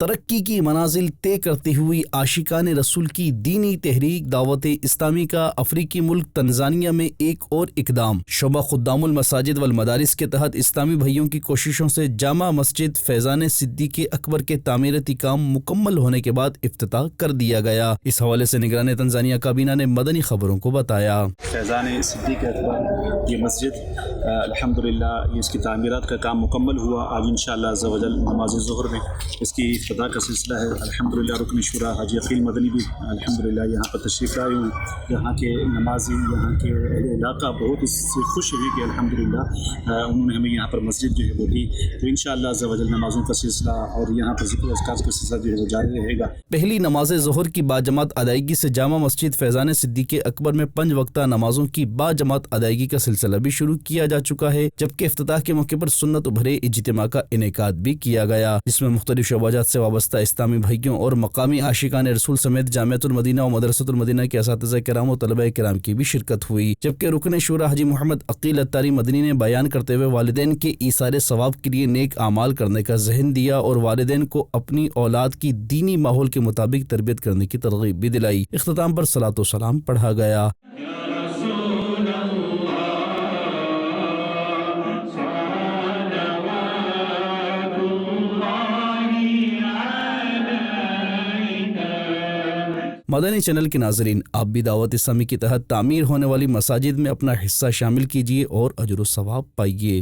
ترقی کی منازل طے کرتے ہوئی عاشقان رسول کی دینی تحریک دعوت اسلامی کا افریقی ملک تنزانیہ میں ایک اور اقدام۔ شعبہ خدام المساجد والمدارس کے تحت اسلامی بھائیوں کی کوششوں سے جامع مسجد فیضان صدیق اکبر کے تعمیراتی کام مکمل ہونے کے بعد افتتاح کر دیا گیا۔ اس حوالے سے نگران تنزانیہ کابینہ نے مدنی خبروں کو بتایا۔ فیضان صدیق اکبر یہ مسجد الحمدللہ اس کی تعمیرات کا کام مکمل ہوا۔ آج انشاءاللہ عز و جل نماز ظہر میں اس کی افتتاح کا سلسلہ ہے۔ الحمدللہ رکن شورا حاجی عقیل مدنی بھی الحمدللہ یہاں پر تشریف لائے ہوئے۔ یہاں کے نمازی، یہاں کے علاقہ بہت اس سے خوش ہوئی کہ الحمدللہ انہوں نے ہمیں یہاں پر مسجد جو ہے وہ دی۔ تو انشاءاللہ عز و جل نمازوں کا سلسلہ اور یہاں پر ذکر و اذکار کا سلسلہ جو ہے وہ جاری رہے گا۔ پہلی نماز ظہر کی باجماعت ادائیگی سے جامع مسجد فیضان صدیق اکبر میں 5 وقتہ نمازوں کی باجماعت ادائیگی کا سلسلہ بھی شروع کیا جا چکا ہے، جبکہ افتتاح کے موقع پر سنت بھرے اجتماع کا انعقاد بھی کیا گیا، جس میں مختلف شعبات سے وابستہ اسلامی بھائیوں اور مقامی عاشقان رسول سمیت جامعۃ المدینہ و مدرسۃ المدینہ کے اساتذہ کرام و طلبہ کرام کی بھی شرکت ہوئی۔ جبکہ رکن شورا حاجی محمد عقیل اتاری مدنی نے بیان کرتے ہوئے والدین کے ایثار ثواب کے لیے نیک اعمال کرنے کا ذہن دیا اور والدین کو اپنی اولاد کی دینی ماحول کے مطابق تربیت کرنے کی ترغیب بھی دلائی۔ اختتام پر صلاۃ و سلام پڑھا گیا۔ مدنی چینل کے ناظرین، آپ بھی دعوت اسلامی کے تحت تعمیر ہونے والی مساجد میں اپنا حصہ شامل کیجیے اور اجر و ثواب پائیے۔